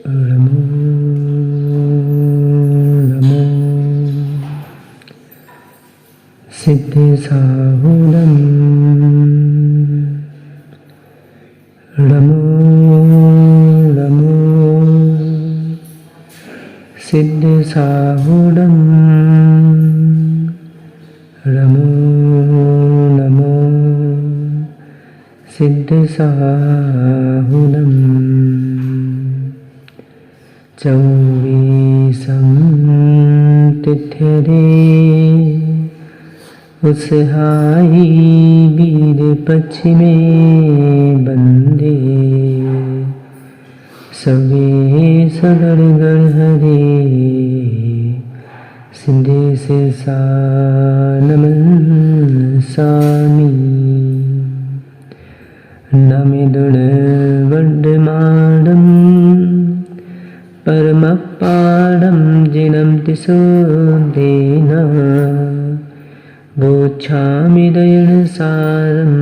नमो नमो सिद्धिसाहुलं नमो नमो सिद्धिसाहुलं नमो नमो सिद्धिसाहुलं चौवीसं तिथ्यरे उत्सहायी वीर पश्चिमे बंदे सवे सगड़गड़ हरे सिंधे से नमस्सामि नमिदुर्वड्डमानं परमपादं जिनं दिशोदेन बोच्छामि दयनसारं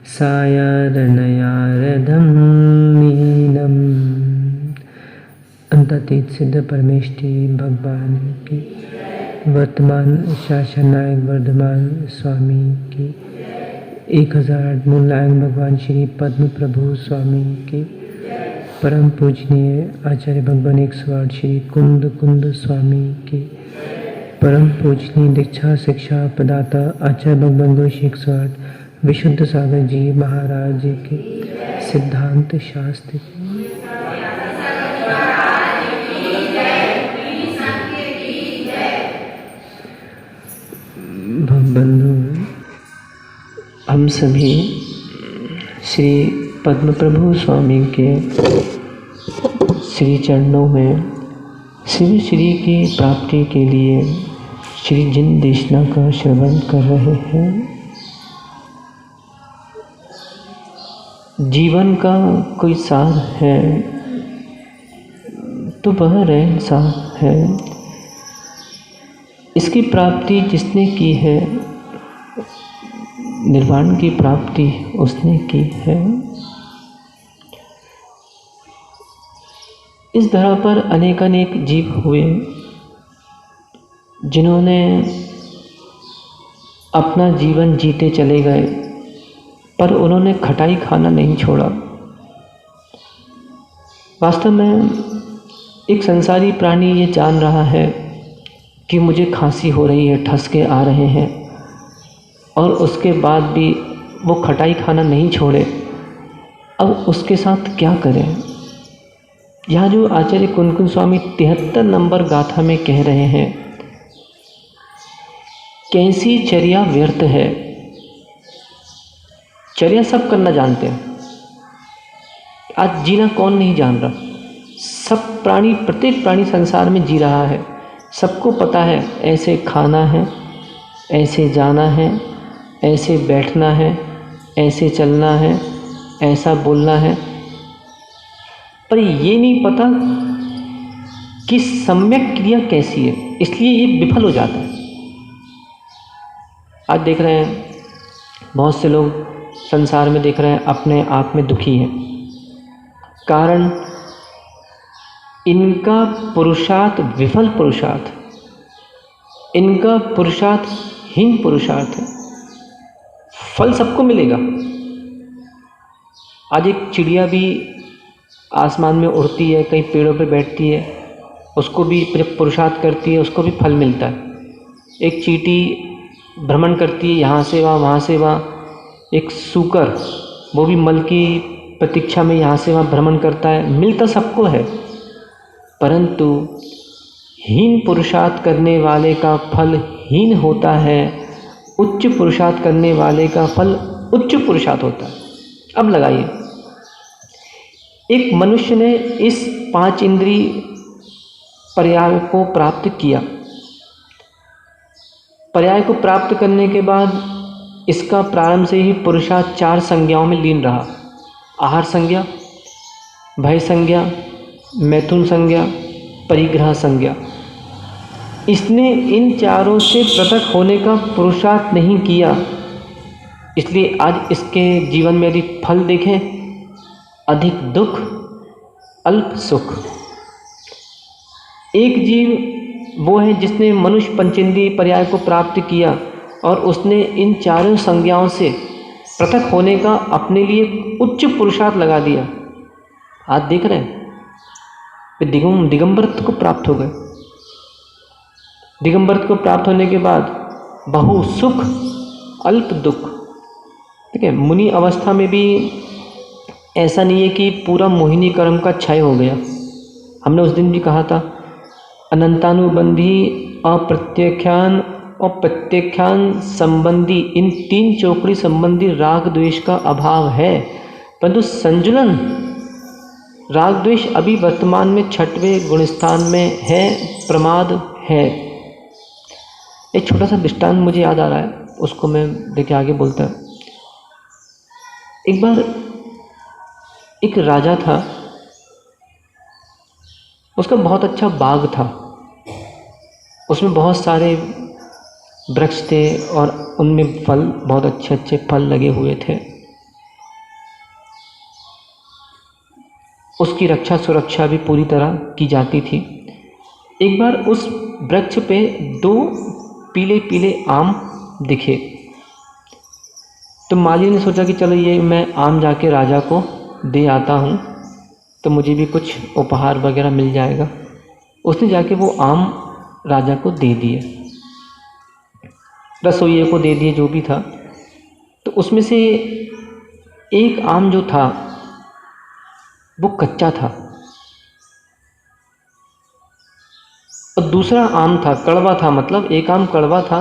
सायादनयारधं मीनम्। अंततीत सिद्ध परमेष्ठी भगवान की, वर्तमान शासन नायक वर्धमान स्वामी की, 1008 मूल नायक भगवान श्री पद्म प्रभु स्वामी की, परम पूजनीय आचार्य भगवान 108 श्री कुंद कुंद स्वामी की, परम पूजनीय दीक्षा शिक्षा प्रदाता आचार्य भगवान घोष 108 विशुद्ध सागर जी महाराज जी के सिद्धांत शास्त्र बंधु, हम सभी श्री पद्म प्रभु स्वामी के श्री चरणों में शिव श्री की प्राप्ति के लिए श्री जिन देशना का श्रवण कर रहे हैं। जीवन का कोई सार है तो वह रहनसार है। इसकी प्राप्ति जिसने की है, निर्वाण की प्राप्ति उसने की है। इस धरा पर अनेकानेक जीव हुए जिन्होंने अपना जीवन जीते चले गए, पर उन्होंने खटाई खाना नहीं छोड़ा। वास्तव में एक संसारी प्राणी ये जान रहा है कि मुझे खांसी हो रही है, ठसके आ रहे हैं, और उसके बाद भी वो खटाई खाना नहीं छोड़े। अब उसके साथ क्या करें? यहाँ जो आचार्य कुंद स्वामी 73 नंबर गाथा में कह रहे हैं, कैसी चर्या व्यर्थ है। चर्या सब करना जानते हैं, आज जीना कौन नहीं जान रहा। सब प्राणी, प्रत्येक प्राणी संसार में जी रहा है। सबको पता है ऐसे खाना है, ऐसे जाना है, ऐसे बैठना है, ऐसे चलना है, ऐसा बोलना है, पर ये नहीं पता कि सम्यक क्रिया कैसी है, इसलिए ये विफल हो जाता है। आज देख रहे हैं बहुत से लोग संसार में देख रहे हैं अपने आप में दुखी हैं। कारण इनका पुरुषार्थ विफल पुरुषार्थ, इनका पुरुषार्थ हीन पुरुषार्थ है। फल सबको मिलेगा। आज एक चिड़िया भी आसमान में उड़ती है, कई पेड़ों पर बैठती है, उसको भी जब पुरुषार्थ करती है उसको भी फल मिलता है। एक चींटी भ्रमण करती है, यहाँ से वहाँ से वहाँ। एक सूकर वो भी मल की प्रतीक्षा में यहाँ से वहाँ भ्रमण करता है। मिलता सबको है, परंतु हीन पुरुषार्थ करने वाले का फल हीन होता है, उच्च पुरुषार्थ करने वाले का फल उच्च पुरुषार्थ होता है। अब लगाइए, एक मनुष्य ने इस 5 इंद्रिय पर्याय को प्राप्त किया। पर्याय को प्राप्त करने के बाद इसका प्रारंभ से ही पुरुषार्थ 4 संज्ञाओं में लीन रहा। आहार संज्ञा, भय संज्ञा, मैथुन संज्ञा, परिग्रह संज्ञा। इसने इन चारों से पृथक होने का पुरुषार्थ नहीं किया, इसलिए आज इसके जीवन में यदि फल देखें, अधिक दुख, अल्प सुख। एक जीव वो है जिसने मनुष्य पंचेंद्रिय पर्याय को प्राप्त किया और उसने इन चारों संज्ञाओं से पृथक होने का अपने लिए उच्च पुरुषार्थ लगा दिया। आज देख रहे हैं दिगंबरत्व को प्राप्त हो गए। दिगंबरत्व को प्राप्त होने के बाद बहु सुख अल्प दुख। ठीक है, मुनि अवस्था में भी ऐसा नहीं है कि पूरा मोहिनी कर्म का क्षय हो गया। हमने उस दिन भी कहा था अनंतानुबंधी, अप्रत्यख्यान और प्रत्यख्यान संबंधी, इन तीन चौकड़ी संबंधी राग द्वेष का अभाव है, परंतु संजुलन राग द्वेष अभी वर्तमान में छठवें गुणस्थान में है, प्रमाद है। एक छोटा सा दृष्टांत मुझे याद आ रहा है, उसको मैं देखिए आगे बोलता हूँ। एक बार एक राजा था, उसका बहुत अच्छा बाग था, उसमें बहुत सारे वृक्ष थे और उनमें फल, बहुत अच्छे अच्छे फल लगे हुए थे। उसकी रक्षा सुरक्षा भी पूरी तरह की जाती थी। एक बार उस वृक्ष पे 2 पीले पीले आम दिखे, तो माली ने सोचा कि चलो ये मैं आम जाके राजा को दे आता हूँ तो मुझे भी कुछ उपहार वगैरह मिल जाएगा। उसने जाके वो आम राजा को दे दिए, रसोइये को दे दिए, जो भी था। तो उसमें से एक आम जो था वो कच्चा था और दूसरा आम था कड़वा था, मतलब एक आम कड़वा था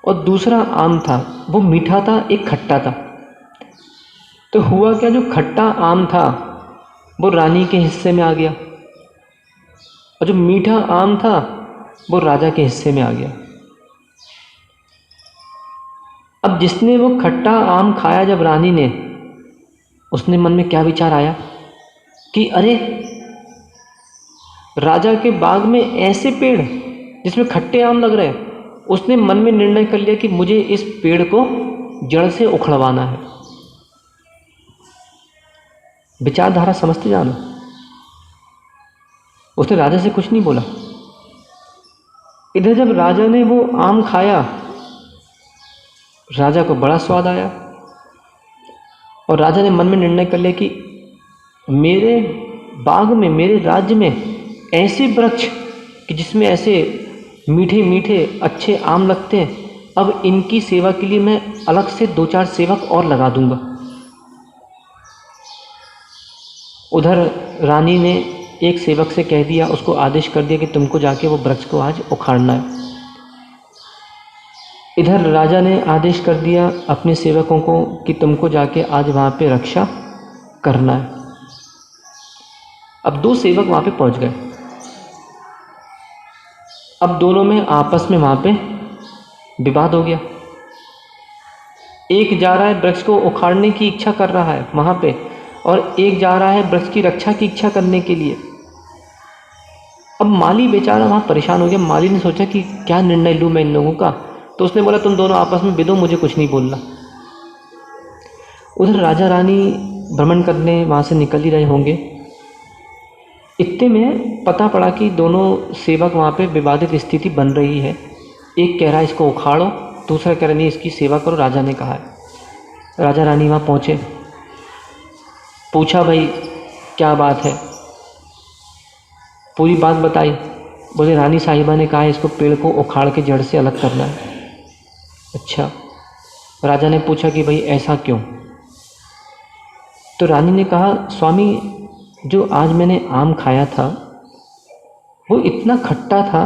और दूसरा आम था वो मीठा था, एक खट्टा था। तो हुआ क्या, जो खट्टा आम था वो रानी के हिस्से में आ गया और जो मीठा आम था वो राजा के हिस्से में आ गया। अब जिसने वो खट्टा आम खाया जब रानी ने, उसने मन में क्या विचार आया कि अरे राजा के बाग में ऐसे पेड़ जिसमें खट्टे आम लग रहे हैं। उसने मन में निर्णय कर लिया कि मुझे इस पेड़ को जड़ से उखड़वाना है। विचारधारा समझते जानो। उसने राजा से कुछ नहीं बोला। इधर जब राजा ने वो आम खाया, राजा को बड़ा स्वाद आया और राजा ने मन में निर्णय कर लिया कि मेरे बाग में, मेरे राज्य में ऐसे वृक्ष कि जिसमें ऐसे मीठे मीठे अच्छे आम लगते हैं, अब इनकी सेवा के लिए मैं अलग से 2-4 सेवक और लगा दूंगा। उधर रानी ने एक सेवक से कह दिया, उसको आदेश कर दिया कि तुमको जाके वो वृक्ष को आज उखाड़ना है। इधर राजा ने आदेश कर दिया अपने सेवकों को कि तुमको जाके आज वहाँ पे रक्षा करना है। अब 2 सेवक वहाँ पे पहुँच गए। अब दोनों में आपस में वहाँ पे विवाद हो गया। एक जा रहा है वृक्ष को उखाड़ने की इच्छा कर रहा है वहाँ पे, और एक जा रहा है वृक्ष की रक्षा की इच्छा करने के लिए। अब माली बेचारा वहाँ परेशान हो गया। माली ने सोचा कि क्या निर्णय लूँ मैं इन लोगों का, तो उसने बोला तुम दोनों आपस में विदो, मुझे कुछ नहीं बोलना। उधर राजा रानी भ्रमण करने वहाँ से निकल ही रहे होंगे। इतने में पता पड़ा कि दोनों सेवक वहाँ पे विवादित स्थिति बन रही है। एक कह रहा है इसको उखाड़ो, दूसरा कह रहा नहीं इसकी सेवा करो, राजा ने कहा है। राजा रानी वहाँ पहुँचे, पूछा भाई क्या बात है, पूरी बात बताई। बोले रानी साहिबा ने कहा है इसको पेड़ को उखाड़ के जड़ से अलग करना है। अच्छा। राजा ने पूछा कि भाई ऐसा क्यों? तो रानी ने कहा स्वामी, जो आज मैंने आम खाया था वो इतना खट्टा था,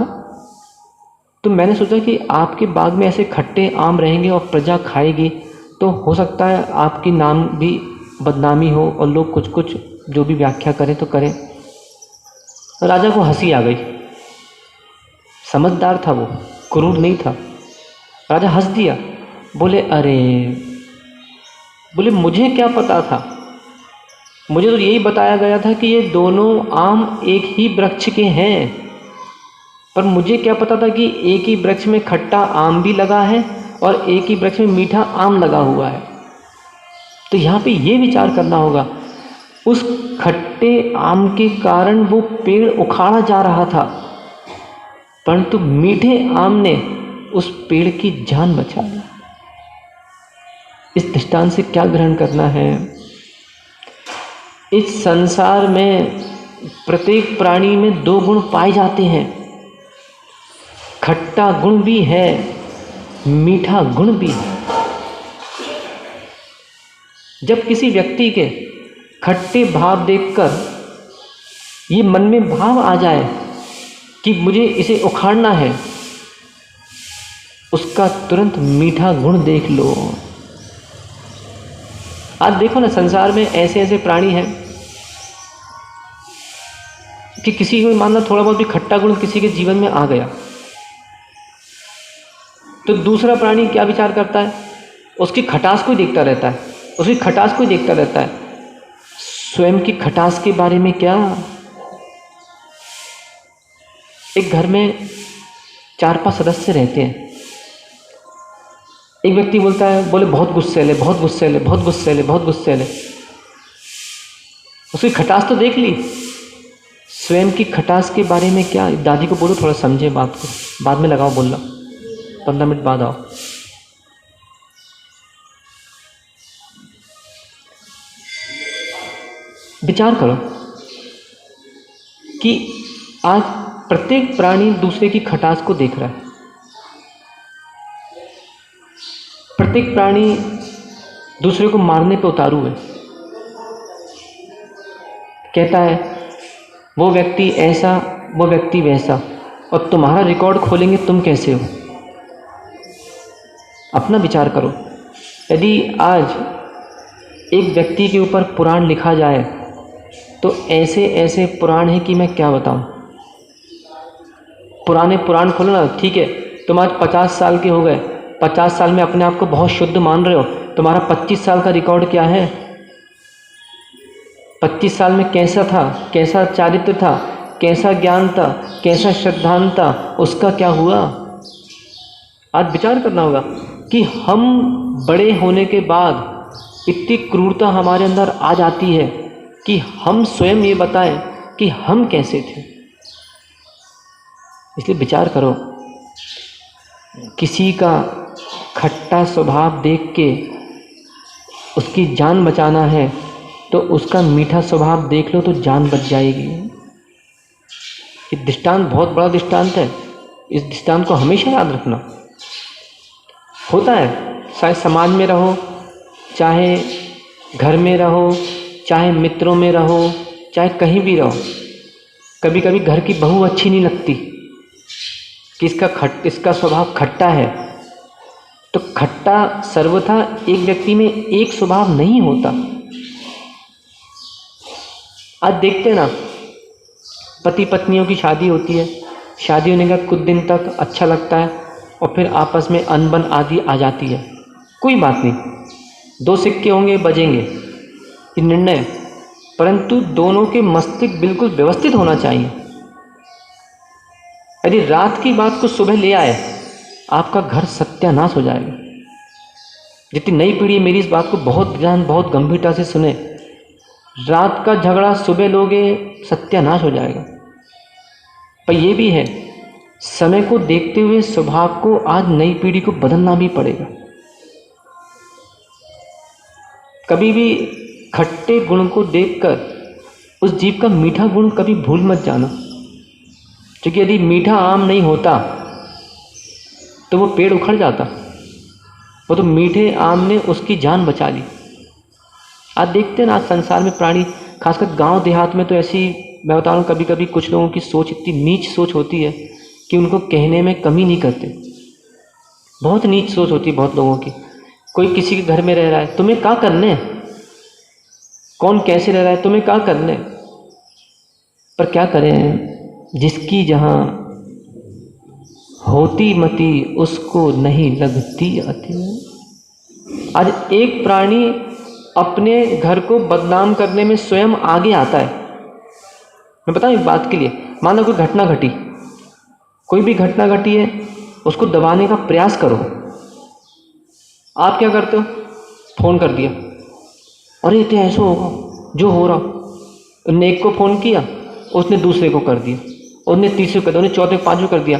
तो मैंने सोचा कि आपके बाग में ऐसे खट्टे आम रहेंगे और प्रजा खाएगी तो हो सकता है आपकी नाम भी बदनामी हो और लोग कुछ कुछ जो भी व्याख्या करें तो करें। राजा को हंसी आ गई। समझदार था वो, क्रूर नहीं था। राजा हंस दिया। बोले अरे, बोले मुझे क्या पता था, मुझे तो यही बताया गया था कि ये दोनों आम एक ही वृक्ष के हैं, पर मुझे क्या पता था कि एक ही वृक्ष में खट्टा आम भी लगा है और एक ही वृक्ष में मीठा आम लगा हुआ है। तो यहाँ पे ये विचार करना होगा, उस खट्टे आम के कारण वो पेड़ उखाड़ा जा रहा था, परंतु मीठे आम ने उस पेड़ की जान बचा ली। इस दृष्टांत से क्या ग्रहण करना है? इस संसार में प्रत्येक प्राणी में दो गुण पाए जाते हैं, खट्टा गुण भी है, मीठा गुण भी है। जब किसी व्यक्ति के खट्टे भाव देखकर ये मन में भाव आ जाए कि मुझे इसे उखाड़ना है, उसका तुरंत मीठा गुण देख लो। आज देखो ना, संसार में ऐसे ऐसे प्राणी हैं कि किसी को मानना थोड़ा बहुत भी खट्टा गुण किसी के जीवन में आ गया तो दूसरा प्राणी क्या विचार करता है? उसकी खटास को देखता रहता है, उसकी खटास को देखता रहता है, स्वयं की खटास के बारे में क्या। एक घर में 4-5 सदस्य रहते हैं। एक व्यक्ति बोलता है, बोले बहुत गुस्सैल है, बहुत गुस्सैल है, बहुत गुस्सैल है, बहुत गुस्सैल है। उसकी खटास तो देख ली, स्वयं की खटास के बारे में क्या। दादी को बोलो थोड़ा समझे बात को, बाद में लगाओ बोलना, 15 मिनट बाद आओ। विचार करो कि आज प्रत्येक प्राणी दूसरे की खटास को देख रहा है। प्रत्येक प्राणी दूसरे को मारने पे उतारू है। कहता है वो व्यक्ति ऐसा, वो व्यक्ति वैसा, और तुम्हारा रिकॉर्ड खोलेंगे तुम कैसे हो। अपना विचार करो, यदि आज एक व्यक्ति के ऊपर पुराण लिखा जाए तो ऐसे ऐसे पुराण है कि मैं क्या बताऊं। पुराने पुराण खोलो ना, ठीक है, तुम आज 50 साल के हो गए, 50 साल में अपने आप को बहुत शुद्ध मान रहे हो, तुम्हारा 25 साल का रिकॉर्ड क्या है? 25 साल में कैसा था, कैसा चारित्र था, कैसा ज्ञान था, कैसा श्रद्धान था, उसका क्या हुआ? आज विचार करना होगा कि हम बड़े होने के बाद इतनी क्रूरता हमारे अंदर आ जाती है कि हम स्वयं ये बताएं कि हम कैसे थे। इसलिए विचार करो, किसी का खट्टा स्वभाव देख के उसकी जान बचाना है तो उसका मीठा स्वभाव देख लो तो जान बच जाएगी। ये दृष्टांत बहुत बड़ा दृष्टांत है, इस दृष्टांत को हमेशा याद रखना। होता है, चाहे समाज में रहो, चाहे घर में रहो, चाहे मित्रों में रहो, चाहे कहीं भी रहो, कभी कभी घर की बहू अच्छी नहीं लगती कि इसका स्वभाव खट्टा है। तो खट्टा सर्वथा एक व्यक्ति में एक स्वभाव नहीं होता। आज देखते ना, पति पत्नियों की शादी होती है, शादी होने का कुछ दिन तक अच्छा लगता है और फिर आपस में अनबन आदि आ जाती है। कोई बात नहीं, 2 सिक्के होंगे बजेंगे, ये निर्णय, परंतु दोनों के मस्तिष्क बिल्कुल व्यवस्थित होना चाहिए। यदि रात की बात को सुबह ले आए, आपका घर सत्यानाश हो जाएगा। जितनी नई पीढ़ी मेरी इस बात को बहुत ध्यान, बहुत गंभीरता से सुने। रात का झगड़ा सुबह लोगे, सत्यानाश हो जाएगा। पर यह भी है, समय को देखते हुए स्वभाव को आज नई पीढ़ी को बदलना भी पड़ेगा। कभी भी खट्टे गुण को देखकर उस जीव का मीठा गुण कभी भूल मत जाना, क्योंकि यदि मीठा आम नहीं होता तो वो पेड़ उखड़ जाता। वो तो मीठे आम ने उसकी जान बचा ली। आज देखते हैं ना, आज संसार में प्राणी, खासकर गांव देहात में तो ऐसी, मैं बता रहा हूँ, कभी कभी कुछ लोगों की सोच इतनी नीच सोच होती है कि उनको कहने में कमी नहीं करते। बहुत नीच सोच होती है बहुत लोगों की। कोई किसी के घर में रह रहा है, तुम्हें क्या करने, कौन कैसे रह रहा है, तुम्हें क्या करने। पर क्या करें, जिसकी जहाँ होती मति उसको नहीं लगती अति। आज एक प्राणी अपने घर को बदनाम करने में स्वयं आगे आता है। मैं बताऊं एक बात के लिए, मान लो कोई घटना घटी, कोई भी घटना घटी है, उसको दबाने का प्रयास करो। आप क्या करते हो? फ़ोन कर दिया, अरे इतने ऐसा होगा जो हो रहा, उनने एक को फ़ोन किया, उसने दूसरे को कर दिया, उसने तीसरे को कर दिया, उन्हें चौथे पाँचवें कर दिया।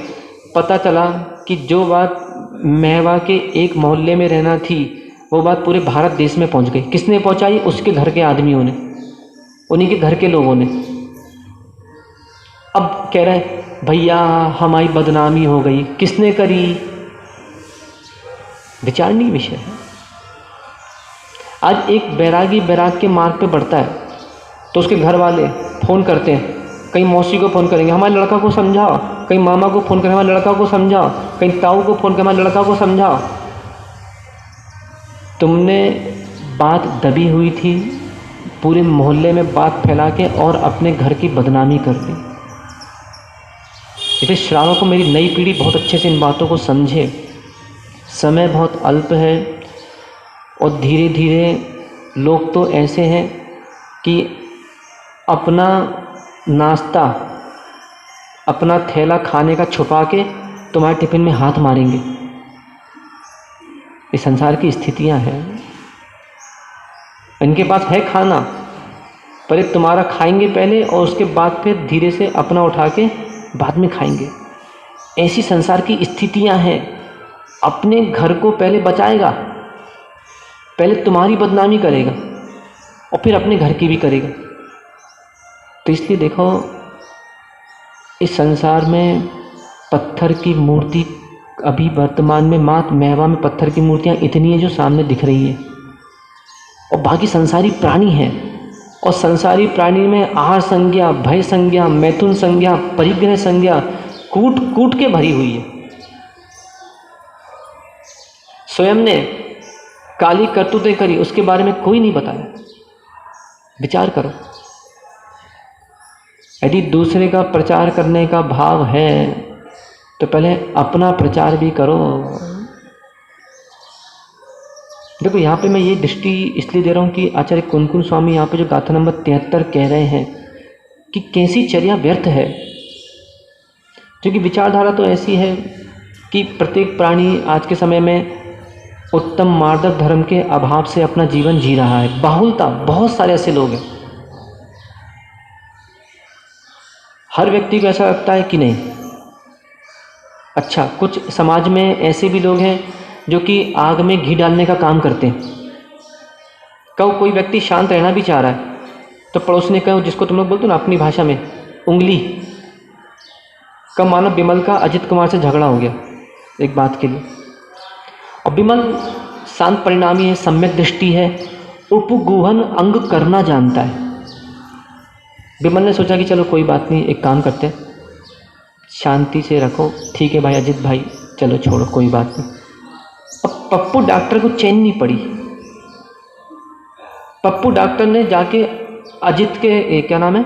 पता चला कि जो बात महवा के एक मोहल्ले में रहना थी वो बात पूरे भारत देश में पहुंच गई। किसने पहुंचाई? उसके घर के आदमियों ने, उन्हीं के घर के लोगों ने। अब कह रहे भैया हमारी बदनामी हो गई। किसने करी? विचारणीय विषय है। आज एक बैरागी बैराग के मार्ग पे बढ़ता है तो उसके घर वाले फ़ोन करते हैं, कहीं मौसी को फ़ोन करेंगे हमारे लड़का को समझाओ, कहीं मामा को फ़ोन करेंगे हमारे लड़का को समझाओ, कहीं ताऊ को फ़ोन करेंगे हमारे लड़का को समझाओ। तुमने बात दबी हुई थी, पूरे मोहल्ले में बात फैला के और अपने घर की बदनामी कर दी। इसलिए श्रावकों को मेरी नई पीढ़ी बहुत अच्छे से इन बातों को समझे। समय बहुत अल्प है और धीरे धीरे लोग तो ऐसे हैं कि अपना नाश्ता, अपना थैला खाने का छुपा के तुम्हारे टिफ़िन में हाथ मारेंगे। ये संसार की स्थितियां हैं। इनके पास है खाना, पर ये तुम्हारा खाएंगे पहले और उसके बाद फिर धीरे से अपना उठा के बाद में खाएंगे। ऐसी संसार की स्थितियां हैं। अपने घर को पहले बचाएगा, पहले तुम्हारी बदनामी करेगा और फिर अपने घर की भी करेगा। तो इसलिए देखो, इस संसार में पत्थर की मूर्ति अभी वर्तमान में मात्र महवा में पत्थर की मूर्तियाँ इतनी हैं जो सामने दिख रही हैं, और बाकी संसारी प्राणी हैं। और संसारी प्राणी में आहार संज्ञा, भय संज्ञा, मैथुन संज्ञा, परिग्रह संज्ञा कूट कूट के भरी हुई है। स्वयं ने काली करतूतें करी, उसके बारे में कोई नहीं बताया। विचार करो, यदि दूसरे का प्रचार करने का भाव है तो पहले अपना प्रचार भी करो। देखो, यहाँ पे मैं ये दृष्टि इसलिए दे रहा हूँ कि आचार्य कुनकुन स्वामी यहाँ पे जो गाथा नंबर 73 कह रहे हैं कि कैसी चर्या व्यर्थ है। क्योंकि विचारधारा तो ऐसी है कि प्रत्येक प्राणी आज के समय में उत्तम मार्दव धर्म के अभाव से अपना जीवन जी रहा है। बाहुलता, बहुत सारे ऐसे लोग हैं। हर व्यक्ति को ऐसा लगता है कि नहीं। अच्छा, कुछ समाज में ऐसे भी लोग हैं जो कि आग में घी डालने का काम करते हैं। कब कोई व्यक्ति शांत रहना भी चाह रहा है तो पड़ोस ने कहा, जिसको तुम लोग बोलते हो ना अपनी भाषा में उंगली, कब मानो बिमल का अजित कुमार से झगड़ा हो गया एक बात के लिए। और बिमल शांत परिणामी है, सम्यक दृष्टि है, उपगुहन अंग करना जानता है। बिमल ने सोचा कि चलो कोई बात नहीं, एक काम करते हैं, शांति से रखो। ठीक है भाई अजित भाई, चलो छोड़ो, कोई बात नहीं। अब पप्पू डॉक्टर को चैन नहीं पड़ी। पप्पू डॉक्टर ने जाके अजित के क्या नाम है,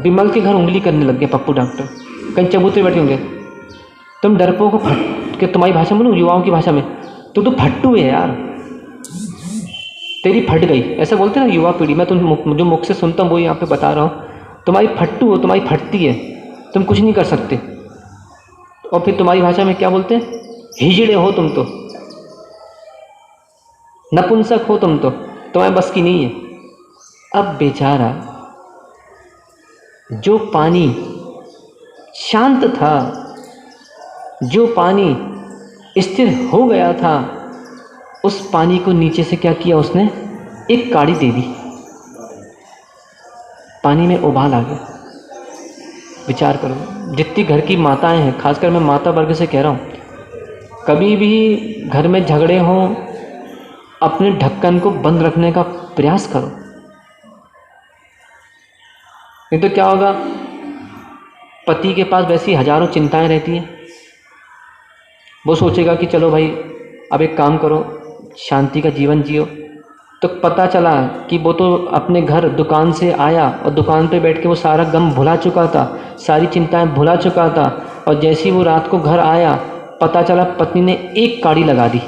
बिमल के घर उंगली करने लग गया। पप्पू डॉक्टर कहीं चबूतरे बैठे होंगे, तुम डरपोक को फट के, तुम्हारी भाषा में, युवाओं की भाषा में, तो फट्टू है यार, तेरी फट गई, ऐसा बोलते हैं ना युवा पीढ़ी। मैं तुम जो मुख से सुनता हूँ वो यहाँ पे बता रहा हूँ। तुम्हारी फट्टू हो, तुम्हारी फटती है, तुम कुछ नहीं कर सकते। और फिर तुम्हारी भाषा में क्या बोलते हैं, हिजड़े हो तुम तो, नपुंसक हो तुम तो, तुम्हारे बस की नहीं है। अब बेचारा जो पानी शांत था, जो पानी स्थिर हो गया था, उस पानी को नीचे से क्या किया उसने, एक काड़ी दे दी, पानी में उबाल आ गया। विचार करो, जितनी घर की माताएं हैं, खासकर मैं माता वर्ग से कह रहा हूँ, कभी भी घर में झगड़े हों, अपने ढक्कन को बंद रखने का प्रयास करो। नहीं तो क्या होगा, पति के पास वैसी हजारों चिंताएं रहती हैं, वो सोचेगा कि चलो भाई अब एक काम करो, शांति का जीवन जियो। तो पता चला कि वो तो अपने घर दुकान से आया और दुकान पे बैठ के वो सारा गम भुला चुका था, सारी चिंताएं भुला चुका था। और जैसे ही वो रात को घर आया, पता चला पत्नी ने एक काड़ी लगा दी,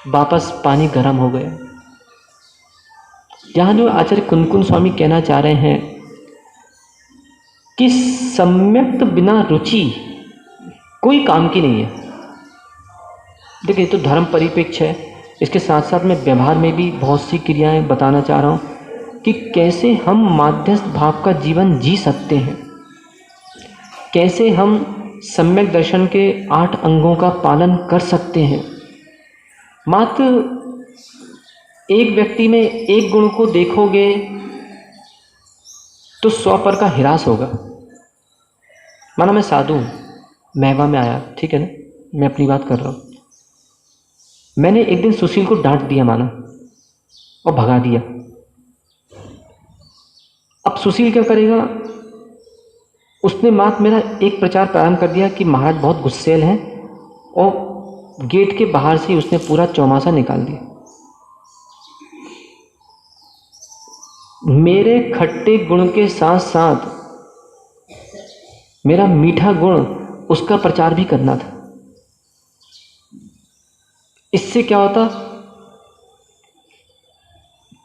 वापस पानी गर्म हो गया। यहाँ जो आचार्य कुनकुन स्वामी कहना चाह रहे हैं कि सम्यक्त बिना रुचि कोई काम की नहीं है। देखिए, तो धर्म परिपेक्ष है, इसके साथ साथ मैं व्यवहार में भी बहुत सी क्रियाएं बताना चाह रहा हूँ। कि कैसे हम माध्यस्थ भाव का जीवन जी सकते हैं, कैसे हम सम्यक दर्शन के 8 अंगों का पालन कर सकते हैं। मात्र एक व्यक्ति में एक गुण को देखोगे तो 100 पर का हिरास होगा। माना मैं साधु हूँ, महवा में आया, ठीक है ना, मैं अपनी बात कर रहा हूँ। मैंने एक दिन सुशील को डांट दिया माना और भगा दिया। अब सुशील क्या करेगा, उसने मात्र मेरा एक प्रचार प्रारंभ कर दिया कि महाराज बहुत गुस्सेल हैं, और गेट के बाहर से उसने पूरा चौमासा निकाल दिया। मेरे खट्टे गुण के साथ साथ मेरा मीठा गुण उसका प्रचार भी करना था। इससे क्या होता,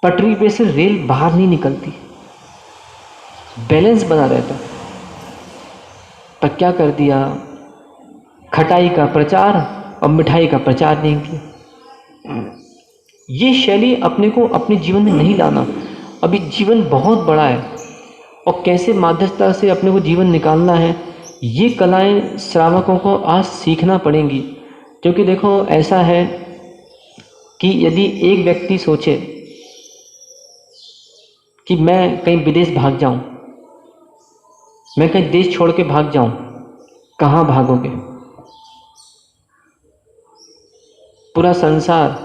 पटरी पे से रेल बाहर नहीं निकलती, बैलेंस बना रहता। पर क्या कर दिया, खटाई का प्रचार और मिठाई का प्रचार नहीं किया। ये शैली अपने को अपने जीवन में नहीं लाना। अभी जीवन बहुत बड़ा है और कैसे माध्यस्थता से अपने को जीवन निकालना है, ये कलाएं श्रावकों को आज सीखना पड़ेंगी। क्योंकि देखो ऐसा है कि यदि एक व्यक्ति सोचे कि मैं कहीं विदेश भाग जाऊं, मैं कहीं देश छोड़ के भाग जाऊं, कहाँ भागोगे? पूरा संसार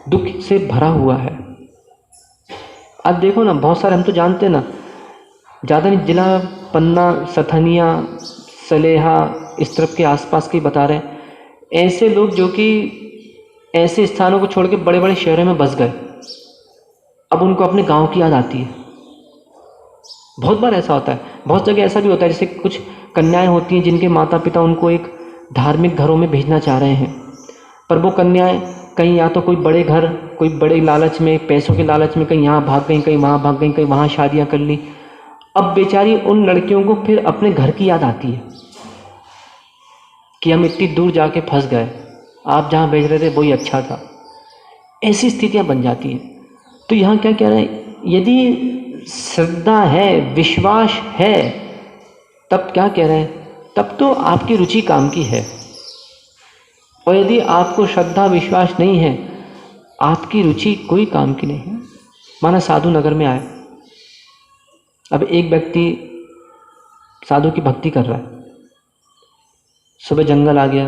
दुख से भरा हुआ है। आज देखो ना, बहुत सारे हम तो जानते हैं ना, ज़्यादा नहीं, जिला पन्ना, सथनिया, सलेहा, इस तरफ के आसपास के बता रहे हैं, ऐसे लोग जो कि ऐसे स्थानों को छोड़ के बड़े बड़े शहरों में बस गए। अब उनको अपने गांव की याद आती है। बहुत बार ऐसा होता है, बहुत जगह ऐसा भी होता है, जैसे कुछ कन्याएं होती हैं जिनके माता पिता उनको एक धार्मिक घरों में भेजना चाह रहे हैं, पर वो कन्याएं कहीं या तो कोई बड़े घर, कोई बड़े लालच में, पैसों के लालच में कहीं यहाँ भाग गई, कहीं वहाँ भाग गई, कहीं वहाँ शादियाँ कर ली। अब बेचारी उन लड़कियों को फिर अपने घर की याद आती है कि हम इतनी दूर जाके फंस गए, आप जहाँ भेज रहे थे वही अच्छा था। ऐसी स्थितियाँ बन जाती हैं। तो यहाँ क्या कह रहे हैं, यदि श्रद्धा है, विश्वास है, तब क्या कह रहे हैं, तब तो आपकी रुचि काम की है। और यदि आपको श्रद्धा विश्वास नहीं है, आपकी रुचि कोई काम की नहीं है। माना साधु नगर में आए, अब एक व्यक्ति साधु की भक्ति कर रहा है, सुबह जंगल आ गया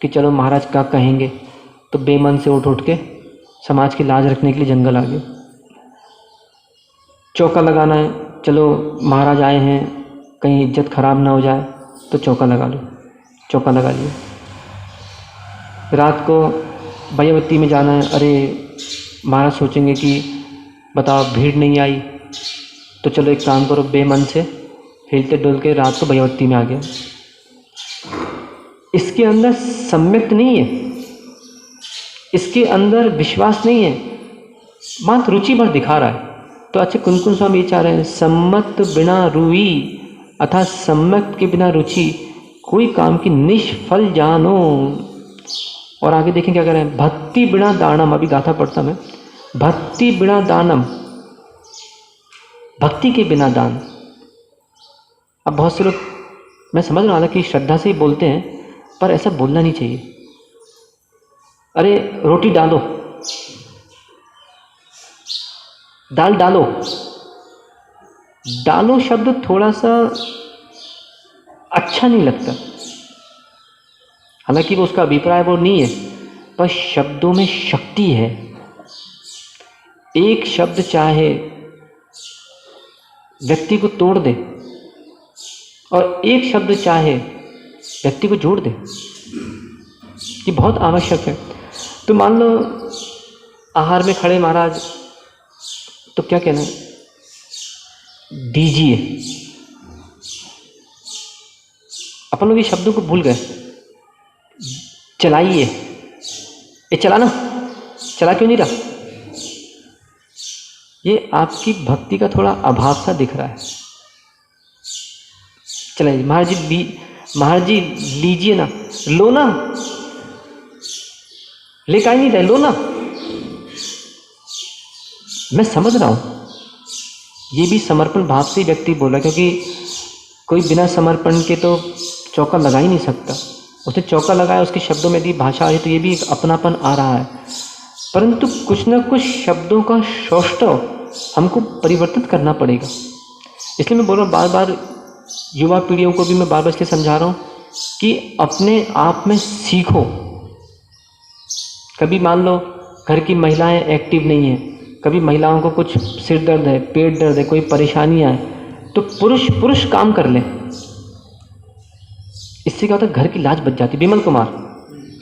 कि चलो महाराज क्या कहेंगे, तो बेमन से उठ के समाज की लाज रखने के लिए जंगल आ गया। चौका लगाना है, चलो महाराज आए हैं, कहीं इज्जत खराब ना हो जाए, तो चौका लगा लो। चौका लगा लिया। रात को भैयावती में जाना है, अरे महाराज सोचेंगे कि बताओ भीड़ नहीं आई, तो चलो एक काम करो, बेमन से हिलते डुल के रात को भैयावती में आ गया। इसके अंदर सम्यक नहीं है, इसके अंदर विश्वास नहीं है, मात्र रुचि भर दिखा रहा है। तो अच्छे कुनकुन स्वामी ये चाह रहे हैं, सम्मत बिना रुई अर्थात सम्यक के बिना रुचि कोई काम की निष्फल जानो। और आगे देखें क्या कह रहे हैं, भक्ति बिना दानम, अभी गाथा पढ़ता मैं, भक्ति बिना दानम, भक्ति के बिना दान। अब बहुत से लोग, मैं समझ रहा था कि श्रद्धा से ही बोलते हैं, पर ऐसा बोलना नहीं चाहिए। अरे रोटी डालो, दाल डालो, डालो शब्द थोड़ा सा अच्छा नहीं लगता। हालांकि वो उसका अभिप्राय वो नहीं है, पर शब्दों में शक्ति है। एक शब्द चाहे व्यक्ति को तोड़ दे और एक शब्द चाहे व्यक्ति को जोड़ दे, ये बहुत आवश्यक है। तो मान लो आहार में खड़े महाराज, तो क्या कहना है, दीजिए। अपन लोग ये शब्दों को भूल गए। चलाइए, ये चलाना, चला क्यों नहीं रहा? ये आपकी भक्ति का थोड़ा अभाव सा दिख रहा है। चलाइए, महाराज जी लीजिए ना, लो ना, लेकर नहीं रहे, लो ना। मैं समझ रहा हूं, ये भी समर्पण भाव से व्यक्ति बोला, क्योंकि कोई बिना समर्पण के तो चौका लगा ही नहीं सकता। उसने चौका लगाया, उसके शब्दों में यदि भाषा है तो ये भी एक अपनापन आ रहा है, परंतु कुछ न कुछ शब्दों का सौष्ठव हमको परिवर्तित करना पड़ेगा। इसलिए मैं बोल रहा हूँ बार बार, युवा पीढ़ियों को भी मैं बार बार इसलिए समझा रहा हूँ कि अपने आप में सीखो। कभी मान लो घर की महिलाएं एक्टिव नहीं हैं, कभी महिलाओं को कुछ सिर दर्द है, पेट दर्द है, कोई परेशानियाँ हैं, तो पुरुष काम कर लें। इससे क्या होता है, घर की लाज बच जाती। विमल कुमार,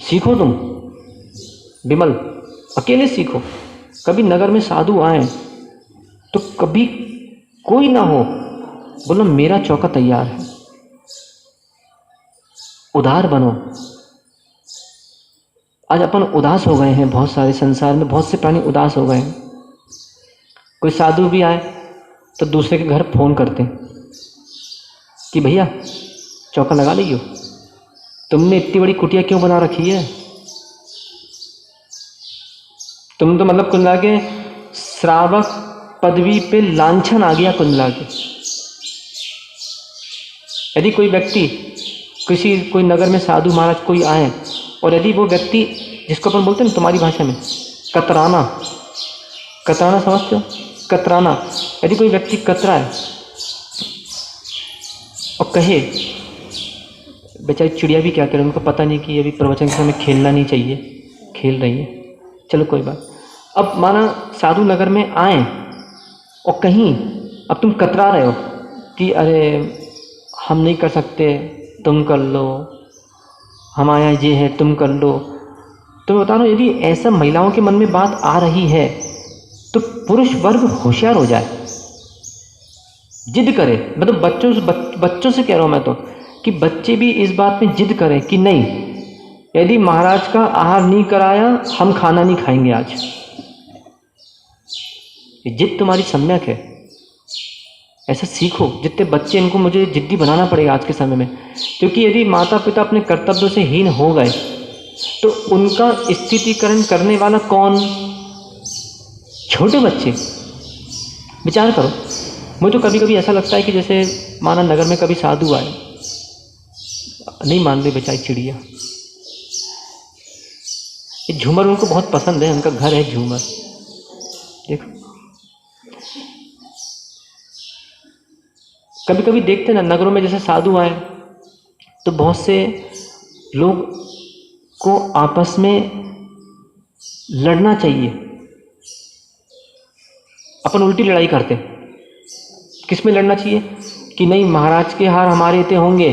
सीखो तुम, विमल अकेले सीखो। कभी नगर में साधु आए तो कभी कोई ना हो, बोलो मेरा चौका तैयार है, उदार बनो। आज अपन उदास हो गए हैं, बहुत सारे संसार में बहुत से प्राणी उदास हो गए हैं। कोई साधु भी आए तो दूसरे के घर फोन करते हैं कि भैया चौका लगा लियो, तुमने इतनी बड़ी कुटिया क्यों बना रखी है, तुम तो मतलब कुल मिला के श्रावक पदवी पे लांछन आ गया कुल मिला के। यदि कोई व्यक्ति कोई नगर में साधु महाराज कोई आए और यदि वो व्यक्ति, जिसको अपन बोलते हैं ना तुम्हारी भाषा में कतराना समझते हो, कतराना, यदि कोई व्यक्ति कतराए और कहे, बेचारी चिड़िया भी क्या करे, उनको पता नहीं कि अभी प्रवचन के समय खेलना नहीं चाहिए, खेल रही है, चलो कोई बात। अब माना साधु नगर में आए और कहीं अब तुम कतरा रहे हो कि अरे हम नहीं कर सकते, तुम कर लो, हमारे यहाँ ये है, तुम कर लो। तो मैं बता रहा हूँ, यदि ऐसा महिलाओं के मन में बात आ रही है तो पुरुष वर्ग होशियार हो जाए, जिद करे। मतलब बच्चों से कह रहा हूँ मैं तो, कि बच्चे भी इस बात में जिद करें कि नहीं, यदि महाराज का आहार नहीं कराया हम खाना नहीं खाएंगे आज। ये जिद तुम्हारी सम्यक है, ऐसा सीखो। जितने बच्चे, इनको मुझे जिद्दी बनाना पड़ेगा आज के समय में, क्योंकि यदि माता पिता अपने कर्तव्यों से हीन हो गए तो उनका स्थितिकरण करने वाला कौन? छोटे बच्चे। विचार करो, मुझे तो कभी कभी ऐसा लगता है कि जैसे माना नगर में कभी साधु आए, नहीं मान रही बेचारी चिड़िया, ये झूमर उनको बहुत पसंद है, उनका घर है झूमर। देखो कभी कभी देखते ना नगरों में जैसे साधु आए तो बहुत से लोग को आपस में लड़ना चाहिए, अपन उल्टी लड़ाई करते। किस में लड़ना चाहिए कि नहीं महाराज के हार हमारे इतने होंगे,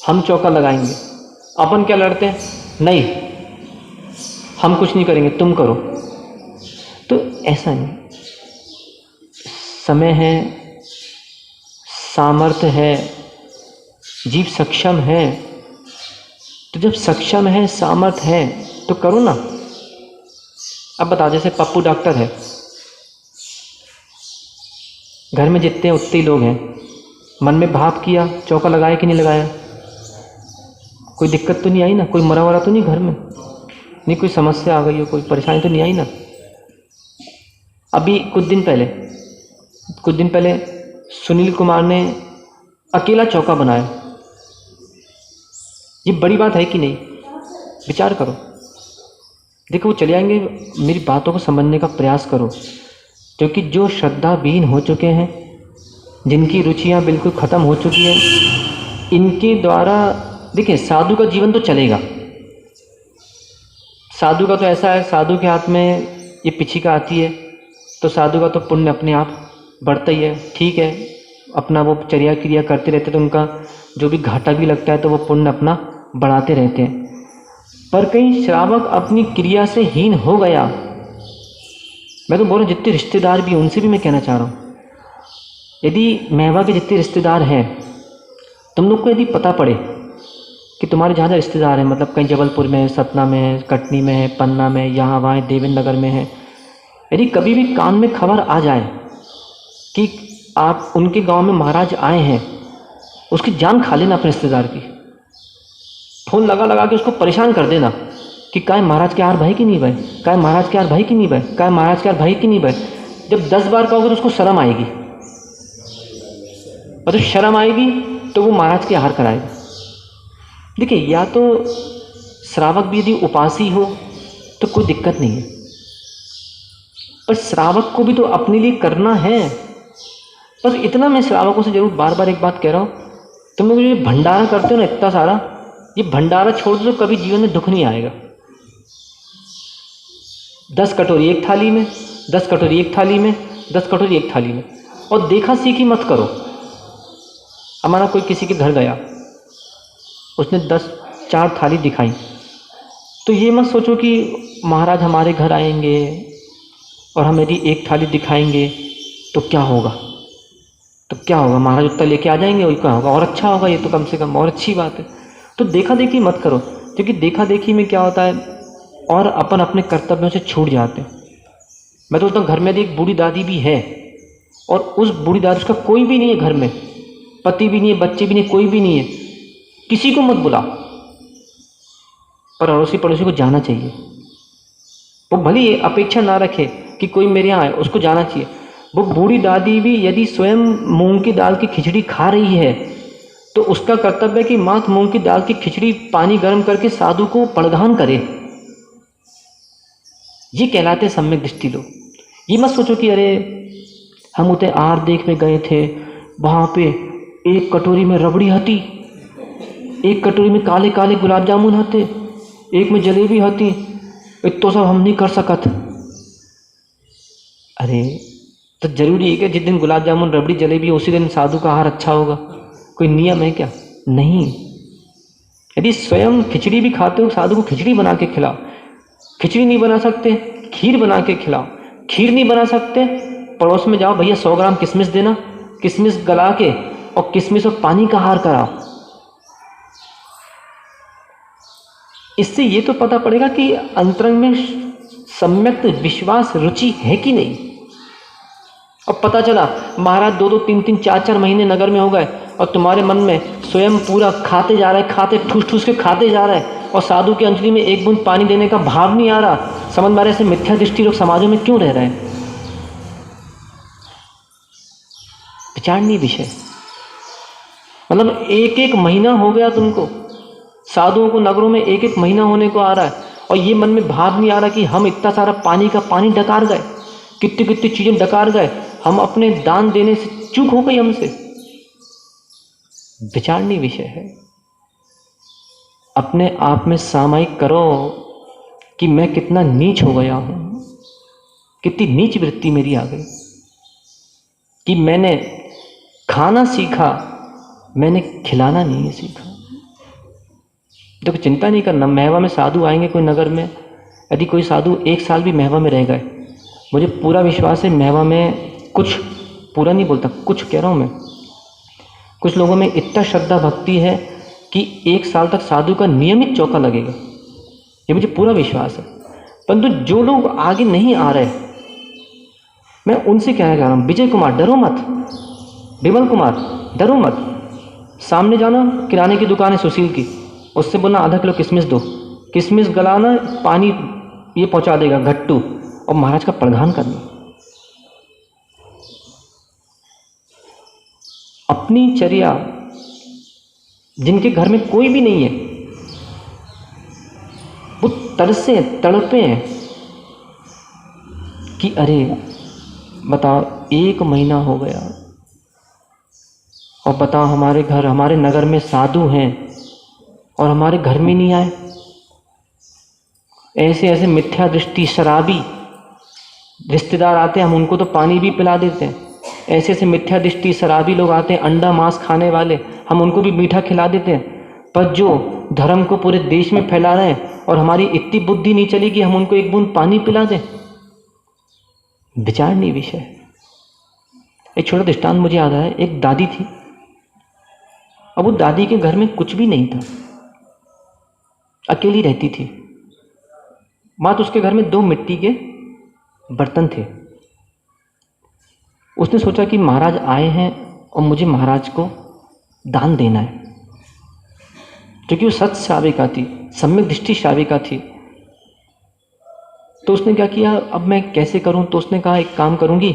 हम चौका लगाएंगे। अपन क्या लड़ते हैं, नहीं हम कुछ नहीं करेंगे, तुम करो। तो ऐसा नहीं, समय है, सामर्थ्य है, जीव सक्षम है, तो जब सक्षम है, सामर्थ्य है तो करो ना। अब बता, जैसे पप्पू डॉक्टर है, घर में जितने उतने ही लोग हैं, मन में भाव किया, चौका लगाया कि नहीं लगाया, कोई दिक्कत तो नहीं आई ना, कोई मरा वरा तो नहीं घर में, नहीं कोई समस्या आ गई हो, कोई परेशानी तो नहीं आई ना। अभी कुछ दिन पहले सुनील कुमार ने अकेला चौका बनाया, ये बड़ी बात है कि नहीं? विचार करो। देखो वो चले आएंगे, मेरी बातों को समझने का प्रयास करो, क्योंकि जो श्रद्धा विहीन हो चुके हैं, जिनकी रुचियां बिल्कुल ख़त्म हो चुकी हैं, इनके द्वारा देखिए साधु का जीवन तो चलेगा। साधु का तो ऐसा है, साधु के हाथ में ये पिछिका आती है तो साधु का तो पुण्य अपने आप बढ़ता ही है। ठीक है, अपना वो चर्या क्रिया करते रहते तो उनका जो भी घाटा भी लगता है तो वो पुण्य अपना बढ़ाते रहते हैं। पर कहीं श्रावक अपनी क्रिया से हीन हो गया, मैं तो बोल रहा हूँ जितने रिश्तेदार भी उनसे भी मैं कहना चाह रहा हूँ, यदि महवा के जितने रिश्तेदार हैं, तुम लोग को यदि पता पड़े कि तुम्हारे जहाँ रिश्तेदार हैं, मतलब कहीं जबलपुर में है, सतना में है, कटनी में है, पन्ना में, यहाँ वहाँ देवेंद्र नगर में है, यदि कभी भी कान में खबर आ जाए कि आप उनके गांव में महाराज आए हैं, उसकी जान खा लेना अपने रिश्तेदार की। फ़ोन लगा के उसको परेशान कर देना कि काय महाराज के यार भाई की नहीं भाई, काय महाराज के यार भाई की नहीं भाई, काय महाराज के यार भाई की नहीं भाई। जब 10 बार कहोगे तो उसको शर्म आएगी, और जब शर्म आएगी तो वो महाराज के आहार कराएगा। देखिए, या तो श्रावक भी यदि उपासी हो तो कोई दिक्कत नहीं है, पर श्रावक को भी तो अपने लिए करना है। बस इतना मैं श्रावकों से जरूर बार बार एक बात कह रहा हूँ, तुम लोग ये भंडारा करते हो ना इतना सारा, ये भंडारा छोड़ दो तो कभी जीवन में दुख नहीं आएगा। 10 कटोरी एक थाली में, 10 कटोरी एक थाली में, 10 कटोरी एक थाली में, और देखा सीखी मत करो। हमारा कोई किसी के घर गया, उसने 4 थाली दिखाई, तो ये मत सोचो कि महाराज हमारे घर आएंगे और हम यदि एक थाली दिखाएंगे तो क्या होगा, तो क्या होगा, महाराज उत्तर लेके आ जाएंगे, वही क्या होगा, और अच्छा होगा, ये तो कम से कम और अच्छी बात है। तो देखा देखी मत करो, क्योंकि देखा देखी में क्या होता है, और अपन अपने कर्तव्यों से छूट जाते हैं। मैं तो घर में एक बूढ़ी दादी भी है, और उस बूढ़ी दादी, उसका कोई भी नहीं है घर में, पति भी नहीं है, बच्चे भी नहीं, कोई भी नहीं है, किसी को मत बुला, पर अड़ोसी पड़ोसी को जाना चाहिए। वो भली अपेक्षा ना रखे कि कोई मेरे यहाँ आए, उसको जाना चाहिए। वो बूढ़ी दादी भी यदि स्वयं मूंग की दाल की खिचड़ी खा रही है तो उसका कर्तव्य है कि मात मूंग की दाल की खिचड़ी पानी गर्म करके साधु को पड़धान करे। ये कहलाते सम्यक दृष्टि लोग। ये मत सोचो कि अरे हम उते आहार देख में गए थे, वहाँ पे एक कटोरी में रबड़ी हती, एक कटोरी में काले काले गुलाब जामुन हते, एक में जलेबी हती, इतो सब हम नहीं कर सकत। अरे तो जरूरी है कि जिस दिन गुलाब जामुन रबड़ी जलेबी उसी दिन साधु का आहार अच्छा होगा? कोई नियम है क्या? नहीं। यदि स्वयं खिचड़ी भी खाते हो, साधु को खिचड़ी बना के खिलाओ। खिचड़ी नहीं बना सकते, खीर बना के खिलाओ। खीर नहीं बना सकते, पड़ोस में जाओ, भैया 100 ग्राम किशमिश देना, किशमिश गला के और किशमिश और पानी का आहार कराओ। इससे ये तो पता पड़ेगा कि अंतरंग में सम्यक विश्वास रुचि है कि नहीं। अब पता चला महाराज 2-2, 3-3, 4-4 महीने नगर में हो गए और तुम्हारे मन में स्वयं पूरा खाते जा रहा है, खाते ठूस ठूस के खाते जा रहा है, और साधु की अंजलि में एक बूंद पानी देने का भाव नहीं आ रहा। समझ में आ रहा है, ऐसे मिथ्या दृष्टि लोग समाजों में क्यों रह रहे हैं? विचारणीय विषय। मतलब 1-1 महीना हो गया तुमको, साधुओं को नगरों में 1-1 महीना होने को आ रहा है, और ये मन में भाव नहीं आ रहा कि हम इतना सारा पानी डकार गए, कितनी कितनी चीजें डकार गए, हम अपने दान देने से चूक हो गई हमसे। विचारणीय विषय है। अपने आप में सामायिक करो कि मैं कितना नीच हो गया हूं, कितनी नीच वृत्ति मेरी आ गई कि मैंने खाना सीखा, मैंने खिलाना नहीं सीखा। देखो, चिंता नहीं करना, महवा में साधु आएंगे कोई नगर में, यदि कोई साधु 1 साल भी महवा में रह गए, मुझे पूरा विश्वास है महवा में कुछ, पूरा नहीं बोलता, कुछ कह रहा हूँ मैं, कुछ लोगों में इतना श्रद्धा भक्ति है कि 1 साल तक साधु का नियमित चौका लगेगा, ये मुझे पूरा विश्वास है। परंतु जो लोग आगे नहीं आ रहे, मैं उनसे कहना चाह रहा हूँ, विजय कुमार डरो मत, विमल कुमार डरो मत, सामने जाना, किराने की दुकान है सुशील की, उससे बोलना आधा किलो किशमिश दो, किशमिश गलाना, पानी ये पहुंचा देगा घट्टू, और महाराज का प्रदान करना। अपनी चर्या, जिनके घर में कोई भी नहीं है, वो तरसे तड़पे हैं कि अरे बताओ 1 महीना हो गया और बताओ हमारे घर, हमारे नगर में साधु हैं और हमारे घर में नहीं आए। ऐसे ऐसे मिथ्या दृष्टि शराबी रिश्तेदार आते हैं, हम उनको तो पानी भी पिला देते हैं। ऐसे ऐसे मिथ्या दृष्टि शराबी लोग आते हैं, अंडा मांस खाने वाले, हम उनको भी मीठा खिला देते हैं। पर जो धर्म को पूरे देश में फैला रहे हैं और हमारी इतनी बुद्धि नहीं चली कि हम उनको एक बूंद पानी पिला दें। विचारणीय विषय। एक छोटा दृष्टांत मुझे याद आया। एक दादी थी, अब वो दादी के घर में कुछ भी नहीं था, अकेली रहती थी। मात्र उसके घर में 2 मिट्टी के बर्तन थे। उसने सोचा कि महाराज आए हैं और मुझे महाराज को दान देना है, क्योंकि वो सत श्राविका थी, सम्यक दृष्टि श्राविका थी। तो उसने क्या किया, अब मैं कैसे करूं? तो उसने कहा एक काम करूंगी,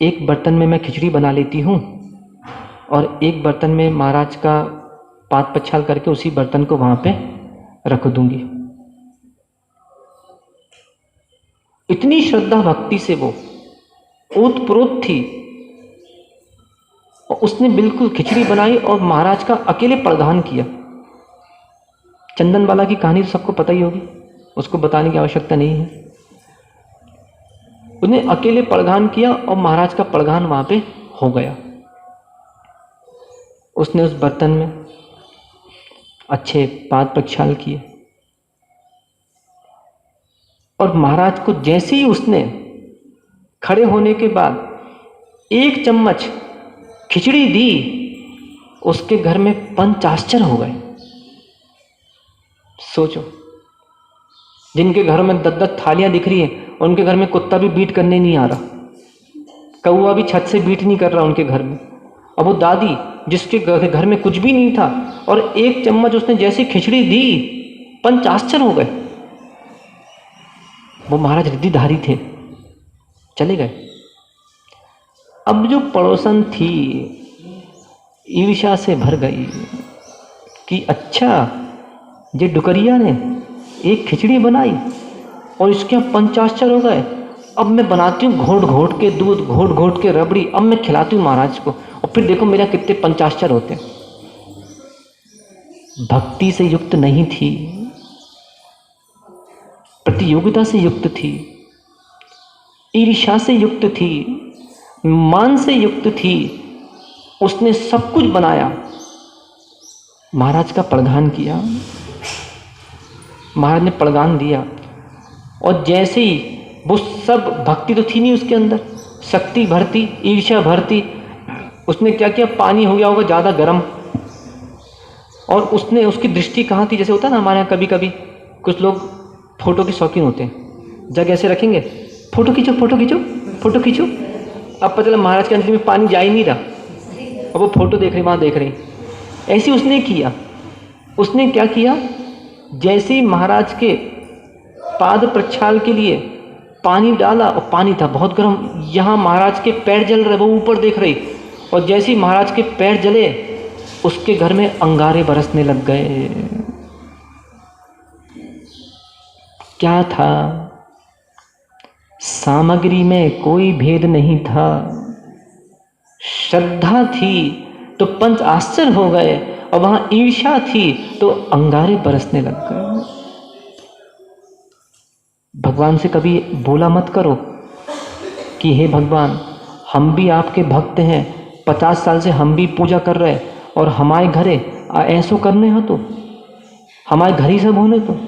एक बर्तन में मैं खिचड़ी बना लेती हूं और एक बर्तन में महाराज का पात पछाल करके उसी बर्तन को वहां पे रख दूंगी। इतनी श्रद्धा भक्ति से वो ओतप्रोत थी और उसने बिल्कुल खिचड़ी बनाई और महाराज का अकेले प्रदान किया। चंदन वाला की कहानी तो सबको पता ही होगी, उसको बताने की आवश्यकता नहीं है। उसने अकेले प्रदान किया और महाराज का प्रदान वहां पे हो गया। उसने उस बर्तन में अच्छे पाद प्रक्षाल किए और महाराज को जैसे ही उसने खड़े होने के बाद एक चम्मच खिचड़ी दी, उसके घर में पंचाश्चर्य हो गए। सोचो, जिनके घर में 10-10 थालियां दिख रही हैं, उनके घर में कुत्ता भी बीट करने नहीं आ रहा, कौवा भी छत से बीट नहीं कर रहा उनके घर में। अब वो दादी जिसके घर में कुछ भी नहीं था और एक चम्मच उसने जैसी खिचड़ी दी, पंचाश्चर्य हो गए। वो महाराज रिद्धिधारी थे, चले गए। अब जो पड़ोसन थी ईर्ष्या से भर गई कि अच्छा, ये डुकरिया ने एक खिचड़ी बनाई और इसके पंचाश्चर्य हो गए, अब मैं बनाती हूँ घोट घोट के दूध, घोट घोट के रबड़ी, अब मैं खिलाती हूँ महाराज को और फिर देखो मेरा कितने पंचाश्चर्य होते हैं। भक्ति से युक्त नहीं थी, प्रतियोगिता से युक्त थी, ईर्ष्या से युक्त थी, मान से युक्त थी। उसने सब कुछ बनाया, महाराज का प्रदान किया, महाराज ने प्रदान दिया और जैसे ही वो सब, भक्ति तो थी नहीं उसके अंदर, शक्ति भरती, ईर्ष्या भरती, उसने क्या किया, पानी हो गया होगा ज़्यादा गर्म और उसने, उसकी दृष्टि कहाँ थी, जैसे होता है ना हमारे यहाँ कभी कभी कुछ लोग फोटो के शौकीन होते हैं, जग ऐसे रखेंगे, फोटो खींचो फोटो खींचो फोटो खींचो। अब पता चला महाराज के अंदर में पानी जा ही नहीं रहा और वो फोटो देख रही, वहाँ देख रही। ऐसे उसने किया। उसने क्या किया, जैसे ही महाराज के पाद प्रक्षाल के लिए पानी डाला और पानी था बहुत गर्म, यहाँ महाराज के पैर जल रहे, वो ऊपर देख रही और जैसे ही महाराज के पैर जले उसके घर में अंगारे बरसने लग गए। क्या था, सामग्री में कोई भेद नहीं था, श्रद्धा थी तो पंच आश्चर्य हो गए और वहां ईर्ष्या थी तो अंगारे बरसने लग गए। भगवान से कभी बोला मत करो कि हे भगवान, हम भी आपके भक्त हैं, 50 साल से हम भी पूजा कर रहे और हमारे घरे ऐसो करने हो तो, हमारे घर ही सब होने तो,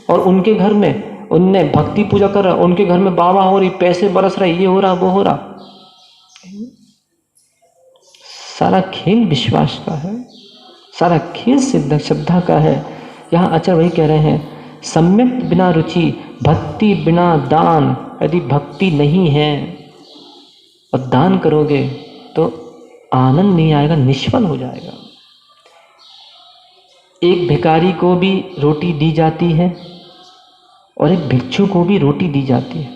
और उनके घर में उनने भक्ति पूजा कर रहा, उनके घर में बाबा हो रही, पैसे बरस रहे, ये हो रहा वो हो रहा। सारा खेल विश्वास का है, सारा खेल सिद्ध श्रद्धा का है। यहाँ आचार्य वही कह रहे हैं, सम्यक बिना रुचि, भक्ति बिना दान। यदि भक्ति नहीं है और दान करोगे तो आनंद नहीं आएगा, निष्फल हो जाएगा। एक भिखारी को भी रोटी दी जाती है और एक भिक्षु को भी रोटी दी जाती है,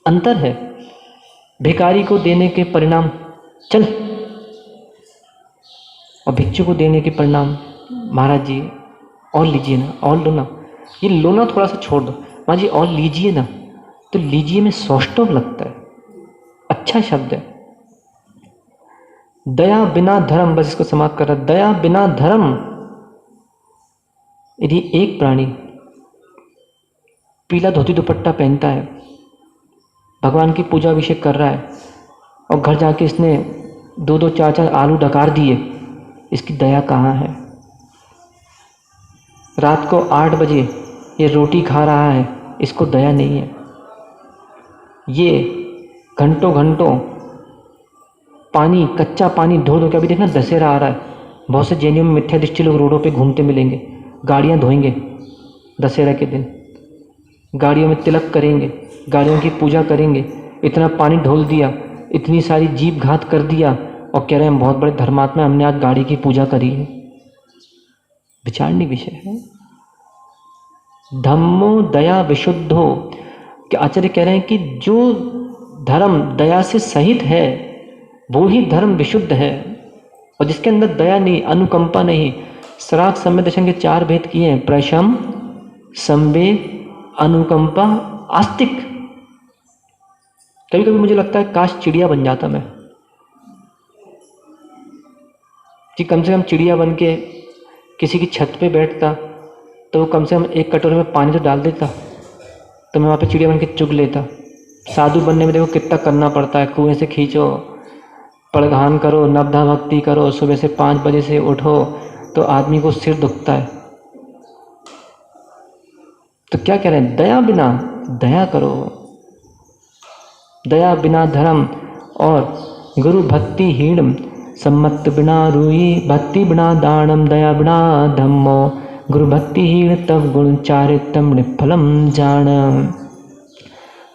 अंतर है। भिखारी को देने के परिणाम चल, और भिक्षु को देने के परिणाम महाराज जी और लीजिए ना, और लो ना, ये लो ना थोड़ा सा छोड़ दो, महाराज जी और लीजिए ना, तो लीजिए में सौष्ठव लगता है, अच्छा शब्द है। दया बिना धर्म, बस इसको समाप्त कर रहा, दया बिना धर्म। यदि एक प्राणी पीला धोती दुपट्टा पहनता है, भगवान की पूजा अभिषेक कर रहा है और घर जाके इसने 2-2 4-4 आलू डकार दिए, इसकी दया कहाँ है? रात को 8 बजे ये रोटी खा रहा है, इसको दया नहीं है। ये घंटों घंटों पानी, कच्चा पानी ढो ढो के, अभी देखना दशहरा आ रहा है, बहुत से जैनियों में मिथ्या दृष्टि लोग रोडों पे घूमते मिलेंगे, गाड़ियाँ धोएंगे दशहरा के दिन, गाड़ियों में तिलक करेंगे, गाड़ियों की पूजा करेंगे, इतना पानी ढोल दिया, इतनी सारी जीव घात कर दिया और कह रहे हैं हम बहुत बड़े धर्मात्मा, हमने आज गाड़ी की पूजा करी है। विचारणीय विषय है। धम्मो दया विशुद्धो, कि आचार्य कह रहे हैं कि जो धर्म दया से सहित है वो ही धर्म विशुद्ध है। और जिसके अंदर दया नहीं, अनुकंपा नहीं, सराग सम्यक दर्शन के 4 भेद किए हैं, प्रशम, संवेग, अनुकंपा, आस्तिक। कभी कभी मुझे लगता है काश चिड़िया बन जाता मैं, कि कम से कम चिड़िया बन के किसी की छत पे बैठता तो वो कम से कम एक कटोरे में पानी तो डाल देता, तो मैं वहाँ पे चिड़िया बन के चुग लेता। साधु बनने में देखो कितना करना पड़ता है, कुएं से खींचो, पड़घान करो, नवधा भक्ति करो, सुबह से 5 बजे से उठो, तो आदमी को सिर दुखता है। तो क्या कह रहे हैं, दया बिना, दया करो, दया बिना धर्म, और गुरु भक्ति हीणम, सम्मत बिना रूई, भक्ति बिना दानम, दया बिना धम्मो, गुरु भक्ति हीण तब गुण चारितम निफलम जान।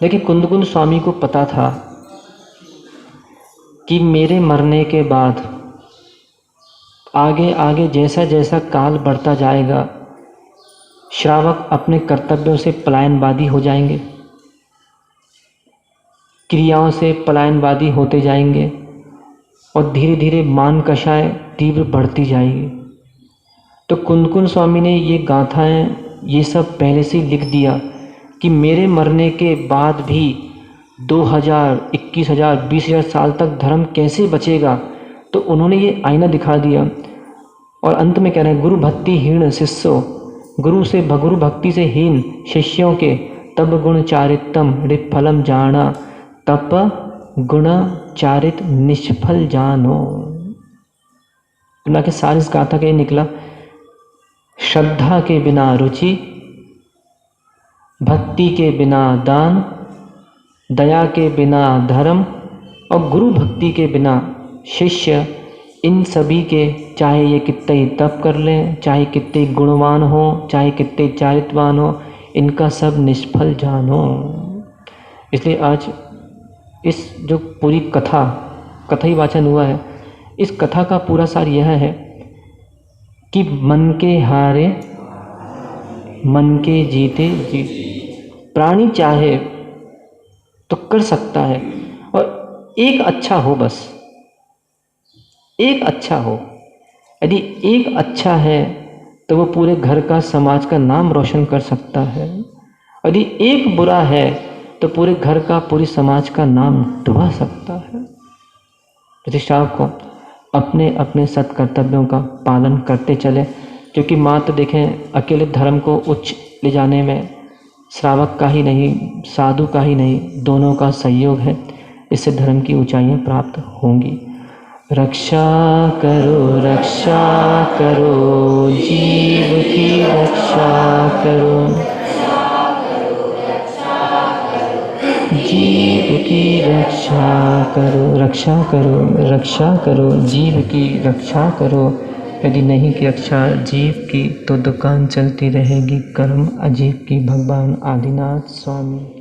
देखिए कुंदकुंद स्वामी को पता था कि मेरे मरने के बाद आगे आगे जैसा जैसा काल बढ़ता जाएगा, श्रावक अपने कर्तव्यों से पलायनवादी हो जाएंगे, क्रियाओं से पलायनवादी होते जाएंगे, और धीरे धीरे मान कषाय तीव्र बढ़ती जाएगी। तो कुंदकुंद स्वामी ने ये गाथाएं, ये सब पहले से लिख दिया कि मेरे मरने के बाद भी 2000, 21,000, 20,000 साल तक धर्म कैसे बचेगा। तो उन्होंने ये आईना दिखा दिया। और अंत में कह रहे हैं, गुरु भक्ति हीण शिष्यो, गुरु भक्ति से हीन शिष्यों के तब गुण चारितम रिफलम जाना, तप गुण चारित निष्फल जानो। के सार इस गाथा का ये निकला, श्रद्धा के बिना रुचि, भक्ति के बिना दान, दया के बिना धर्म, और गुरु भक्ति के बिना शिष्य, इन सभी के चाहे ये कितने ही तप कर लें, चाहे कितने गुणवान हो, चाहे कितने चारित्रवान हो, इनका सब निष्फल जानो। इसलिए आज इस जो पूरी कथा ही वाचन हुआ है, इस कथा का पूरा सार यह है कि मन के हारे मन के जीते जीत। प्राणी चाहे तो कर सकता है, और एक अच्छा हो, बस एक अच्छा हो। यदि एक अच्छा है तो वो पूरे घर का, समाज का नाम रोशन कर सकता है। यदि एक बुरा है तो पूरे घर का, पूरी समाज का नाम डुबा सकता है। प्रतिष्ठाओं को अपने अपने सत्कर्तव्यों का पालन करते चले, क्योंकि मात्र देखें अकेले धर्म को उच्च ले जाने में श्रावक का ही नहीं, साधु का ही नहीं, दोनों का सहयोग है। इससे धर्म की ऊंचाइयां प्राप्त होंगी। रक्षा करो जीव की रक्षा करो, जीव की रक्षा करो जीव की रक्षा करो। यदि नहीं की रक्षा जीव की तो दुकान चलती रहेगी कर्म अजीब की। भगवान आदिनाथ स्वामी।